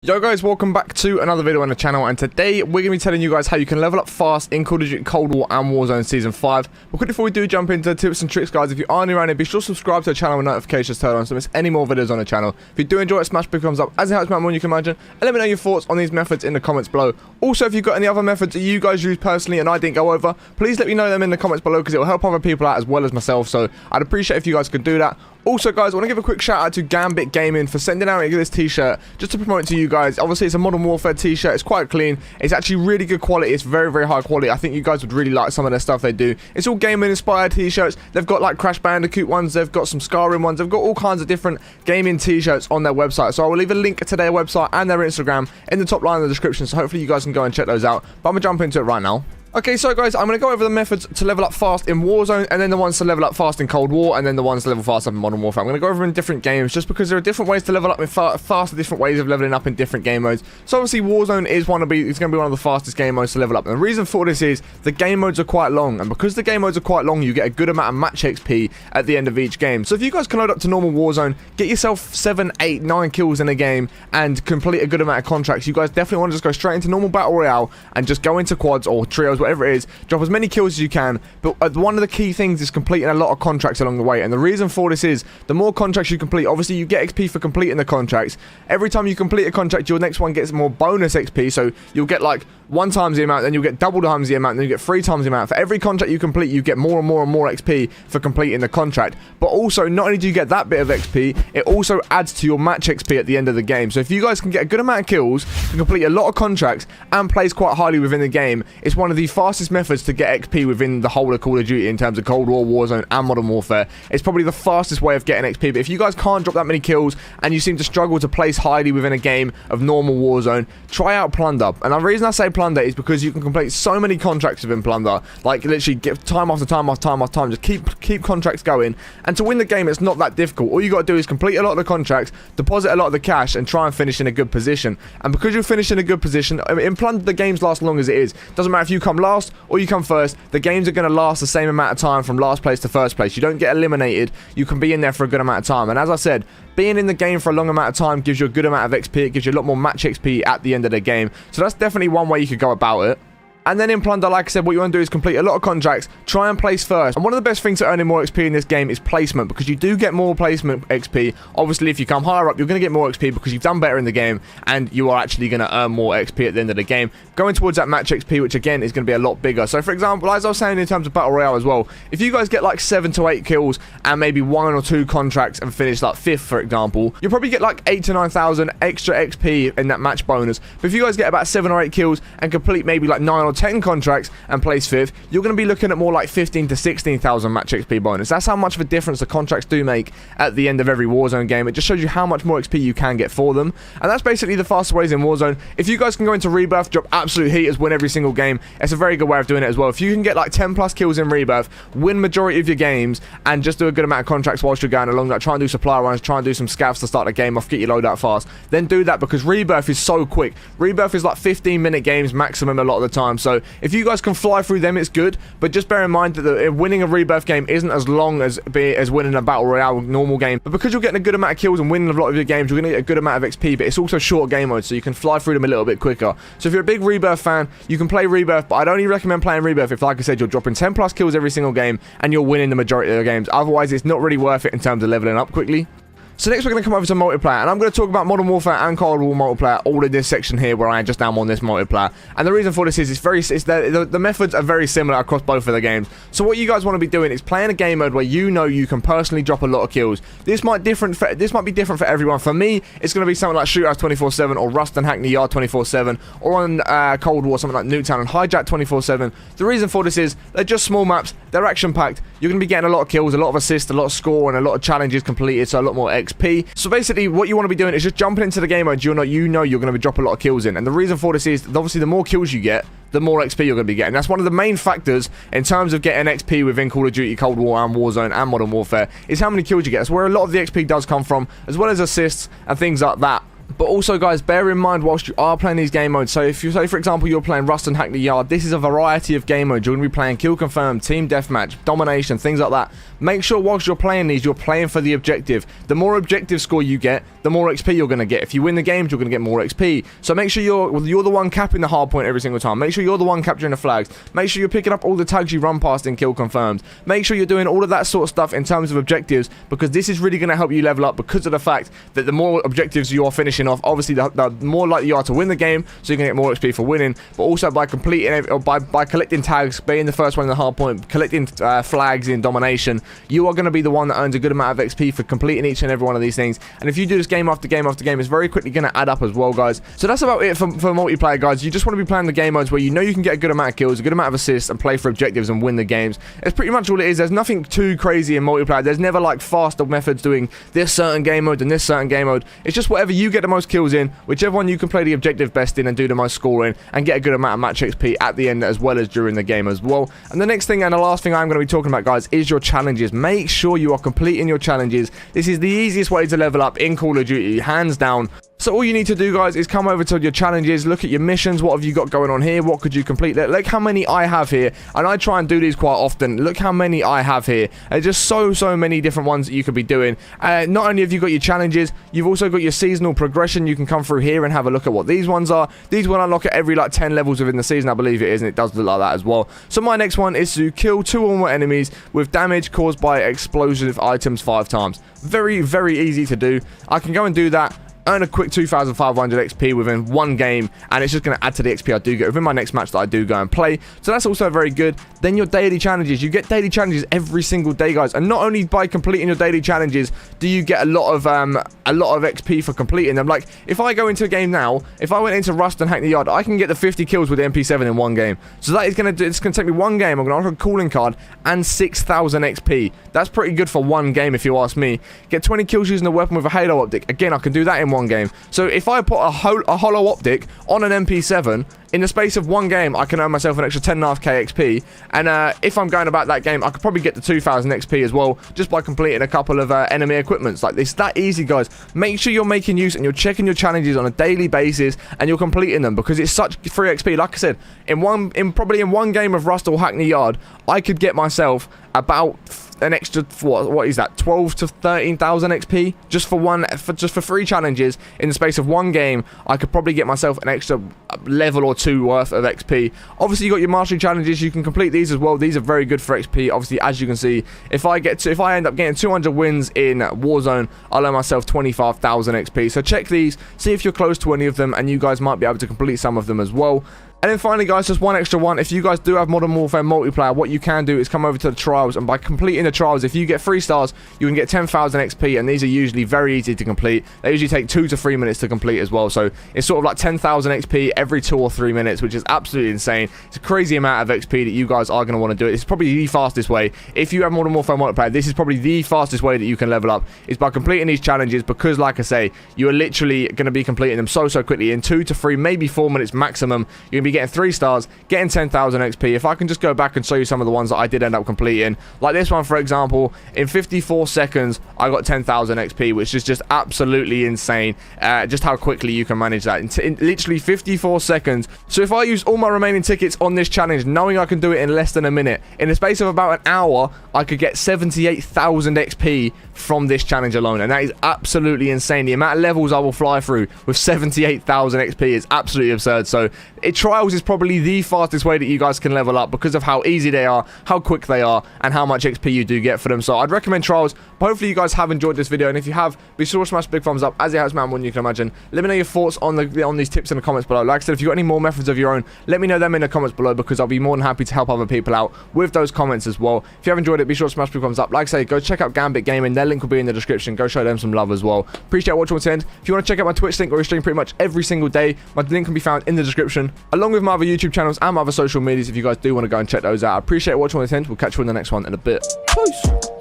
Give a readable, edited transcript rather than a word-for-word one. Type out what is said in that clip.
Yo guys, welcome back to another video on the channel, and today we're going to be telling you guys how you can level up fast in Call of Duty Cold War and Warzone Season 5. But quickly before we do jump into tips and tricks, guys, if you are new around here, be sure to subscribe to the channel with notifications turned on so you miss any more videos on the channel. If you do enjoy it, smash big thumbs up as it helps me out more than you can imagine, and let me know your thoughts on these methods in the comments below. Also, if you've got any other methods that you guys use personally and I didn't go over, please let me know them in the comments below because it will help other people out as well as myself, so I'd appreciate if you guys could do that. Also, guys, I want to give a quick shout out to Gambit Gaming for sending out this t-shirt just to promote it to you guys. Obviously, it's a Modern Warfare t-shirt. It's quite clean. It's actually really good quality. It's very, very high quality. I think you guys would really like some of their stuff they do. It's all gaming inspired t-shirts. They've got like Crash Bandicoot ones. They've got some Skyrim ones. They've got all kinds of different gaming t-shirts on their website. So I will leave a link to their website and their Instagram in the top line of the description. So hopefully you guys can go and check those out. But I'm going to jump into it right now. Okay, so guys, I'm going to go over the methods to level up fast in Warzone, and then the ones to level up fast in Cold War, and then the ones to level fast up in Modern Warfare. I'm going to go over in different games, just because there are different ways to level up in fast, different ways of leveling up in different game modes. So obviously Warzone is going to be one of the fastest game modes to level up. And the reason for this is the game modes are quite long, and because the game modes are quite long, you get a good amount of match XP at the end of each game. So if you guys can load up to normal Warzone, get yourself 7, 8, 9 kills in a game, and complete a good amount of contracts, you guys definitely want to just go straight into normal Battle Royale and just go into quads or trios, whatever it is. Drop as many kills as you can, but one of the key things is completing a lot of contracts along the way. And the reason for this is the more contracts you complete, obviously you get XP for completing the contracts. Every time you complete a contract, your next one gets more bonus XP, so you'll get like 1 times the amount, then you'll get double times the amount, then you get 3 times the amount. For every contract you complete, you get more and more and more XP for completing the contract. But also, not only do you get that bit of XP, it also adds to your match XP at the end of the game. So if you guys can get a good amount of kills, can complete a lot of contracts, and place quite highly within the game, it's one of the fastest methods to get XP within the whole of Call of Duty in terms of Cold War, Warzone, and Modern Warfare. It's probably the fastest way of getting XP. But if you guys can't drop that many kills, and you seem to struggle to place highly within a game of normal Warzone, try out Plunder. And the reason I say Plunder is because you can complete so many contracts within Plunder, like literally get time after time after time after time, just keep contracts going. And to win the game, it's not that difficult. All you got to do is complete a lot of the contracts, deposit a lot of the cash, and try and finish in a good position. And because you finish in a good position, in Plunder, the games last as long as it is. Doesn't matter if you come last or you come first, the games are going to last the same amount of time from last place to first place. You don't get eliminated. You can be in there for a good amount of time. And as I said, being in the game for a long amount of time gives you a good amount of XP. It gives you a lot more match XP at the end of the game. So that's definitely one way you could go about it. And then in Plunder, like I said, what you want to do is complete a lot of contracts, try and place first. And one of the best things to earning more XP in this game is placement, because you do get more placement XP. Obviously, if you come higher up, you're going to get more XP because you've done better in the game, and you are actually going to earn more XP at the end of the game, going towards that match XP, which again is going to be a lot bigger. So for example, as I was saying in terms of Battle Royale as well, if you guys get like 7 to 8 kills and maybe 1 or 2 contracts and finish like 5th, for example, you'll probably get like 8 to 9,000 extra XP in that match bonus. But if you guys get about 7 or 8 kills and complete maybe like 9 or 10 contracts and place 5th, you're going to be looking at more like 15 to 16,000 match XP bonus. That's how much of a difference the contracts do make at the end of every Warzone game. It just shows you how much more XP you can get for them. And that's basically the fastest ways in Warzone. If you guys can go into Rebirth, drop absolute heaters, win every single game, it's a very good way of doing it as well. If you can get like 10 plus kills in Rebirth, win majority of your games, and just do a good amount of contracts whilst you're going along, like try and do supply runs, try and do some scavs to start the game off, get your load out fast, then do that, because Rebirth is so quick. Rebirth is like 15-minute games maximum a lot of the time. So if you guys can fly through them, it's good, but just bear in mind that winning a Rebirth game isn't as long as winning a Battle Royale normal game. But because you're getting a good amount of kills and winning a lot of your games, you're going to get a good amount of XP, but it's also short game mode, so you can fly through them a little bit quicker. So if you're a big Rebirth fan, you can play Rebirth, but I'd only recommend playing Rebirth if, like I said, you're dropping 10 plus kills every single game and you're winning the majority of the games. Otherwise, it's not really worth it in terms of leveling up quickly. So next we're going to come over to multiplayer, and I'm going to talk about Modern Warfare and Cold War multiplayer all in this section here where I just am on this multiplayer. And the reason for this is the methods are very similar across both of the games. So what you guys want to be doing is playing a game mode where you know you can personally drop a lot of kills. This might be different for everyone. For me, it's going to be something like Shoothouse 24/7 or Rust and Hackney Yard 24/7, or on Cold War something like Nuketown and Hijack 24/7. The reason for this is they're just small maps, they're action packed. You're going to be getting a lot of kills, a lot of assists, a lot of score, and a lot of challenges completed, so a lot more XP. So basically, what you want to be doing is just jumping into the game mode you know you're going to be dropping a lot of kills in. And the reason for this is, obviously, the more kills you get, the more XP you're going to be getting. That's one of the main factors in terms of getting XP within Call of Duty, Cold War, and Warzone, and Modern Warfare, is how many kills you get. That's where a lot of the XP does come from, as well as assists and things like that. But also, guys, bear in mind whilst you are playing these game modes, so if you say, for example, you're playing Rust and Hack the Yard, this is a variety of game modes. You're going to be playing Kill Confirm, Team Deathmatch, Domination, things like that. Make sure whilst you're playing these, you're playing for the objective. The more objective score you get, the more XP you're going to get. If you win the games, you're going to get more XP. So make sure you're the one capping the hard point every single time. Make sure you're the one capturing the flags. Make sure you're picking up all the tags you run past in Kill Confirmed. Make sure you're doing all of that sort of stuff in terms of objectives, because this is really going to help you level up, because of the fact that the more objectives you are finishing off, obviously the more likely you are to win the game, so you're going to get more XP for winning. But also by completing, or by collecting tags, being the first one in the hard point, collecting flags in Domination, you are going to be the one that earns a good amount of XP for completing each and every one of these things. And if you do this game after game after game, it's very quickly going to add up as well, guys. So that's about it for multiplayer, guys. You just want to be playing the game modes where you know you can get a good amount of kills, a good amount of assists, and play for objectives and win the games. It's pretty much all it is. There's nothing too crazy in multiplayer. There's never like faster methods doing this certain game mode and this certain game mode. It's just whatever you get the most kills in, whichever one you can play the objective best in and do the most scoring and get a good amount of match XP at the end as well as during the game as well. And the next thing and the last thing I'm going to be talking about, guys, is your challenges. Make sure you are completing your challenges. This is the easiest way to level up in Call of Duty, hands down. So all you need to do, guys, is come over to your challenges, look at your missions, what have you got going on here, what could you complete. Look how many I have here, and I try and do these quite often. Look how many I have here. There's just so many different ones that you could be doing. Not only have you got your challenges, you've also got your seasonal progression. You can come through here and have a look at what these ones are. These will unlock at every like 10 levels within the season, I believe it is, and it does look like that as well. So my next one is to kill 2 or more enemies with damage caused by explosive items 5 times. Very easy to do. I can go and do that, earn a quick 2,500 XP within one game, and it's just going to add to the XP I do get within my next match that I do go and play. So that's also very good. Then your daily challenges. You get daily challenges every single day, guys, and not only by completing your daily challenges do you get a lot of XP for completing them. Like if I go into a game now, if I went into Rust and Hack the Yard, I can get the 50 kills with the MP7 in one game. So that is going to do, it's going to take me one game. I'm going to unlock a calling card and 6,000 XP. That's pretty good for one game if you ask me. Get 20 kills using a weapon with a halo optic. Again, I can do that in one game. So if I put a hollow optic on an MP7 in the space of one game, I can earn myself an extra 10.5k XP, and if I'm going about that game, I could probably get to 2,000 XP as well, just by completing a couple of enemy equipments like this. That easy, guys. Make sure you're making use and you're checking your challenges on a daily basis, and you're completing them, because it's such free XP. Like I said, probably in one game of Rust or Hack the Yard, I could get myself about an extra, what is that, 12 to 13,000 XP just for 3 challenges in the space of one game. I could probably get myself an extra level or 2 worth of XP. Obviously, you got your mastery challenges. You can complete these as well. These are very good for XP. Obviously, as you can see, if I end up getting 200 wins in Warzone, I'll earn myself 25,000 XP. So check these, see if you're close to any of them, and you guys might be able to complete some of them as well. And then finally, guys, just one extra one. If you guys do have Modern Warfare multiplayer, what you can do is come over to the trials, and by completing the trials, if you get 3 stars, you can get 10,000 XP, and these are usually very easy to complete. They usually take 2 to 3 minutes to complete as well, so it's sort of like 10,000 XP every 2 or 3 minutes, which is absolutely insane. It's a crazy amount of XP that you guys are going to want to do it. It's probably the fastest way. If you have Modern Warfare multiplayer, this is probably the fastest way that you can level up, is by completing these challenges, because like I say, you are literally going to be completing them so quickly. In 2 to 3, maybe 4 minutes maximum, you're going to be getting 3 stars, getting 10,000 XP. If I can just go back and show you some of the ones that I did end up completing, like this one, for example, in 54 seconds, I got 10,000 XP, which is just absolutely insane, just how quickly you can manage that in literally 54 seconds. So if I use all my remaining tickets on this challenge, knowing I can do it in less than a minute, in the space of about an hour, I could get 78,000 XP from this challenge alone, and that is absolutely insane. The amount of levels I will fly through with 78,000 XP is absolutely absurd. So trials is probably the fastest way that you guys can level up, because of how easy they are, how quick they are, and how much XP you do get for them. So I'd recommend trials. But hopefully you guys have enjoyed this video, and if you have, be sure to smash big thumbs up, as it helps me out more than you can imagine. Let me know your thoughts on these tips in the comments below. Like I said, if you've got any more methods of your own, let me know them in the comments below, because I'll be more than happy to help other people out with those comments as well. If you have enjoyed it, be sure to smash big thumbs up. Like I say, go check out Gambit Gaming. Their link will be in the description. Go show them some love as well. Appreciate watching until the end. If you want to check out my Twitch link, where I stream pretty much every single day, my link can be found in the description, along with my other YouTube channels and my other social medias if you guys do want to go and check those out. I appreciate watching until the end. We'll catch you in the next one in a bit. Peace.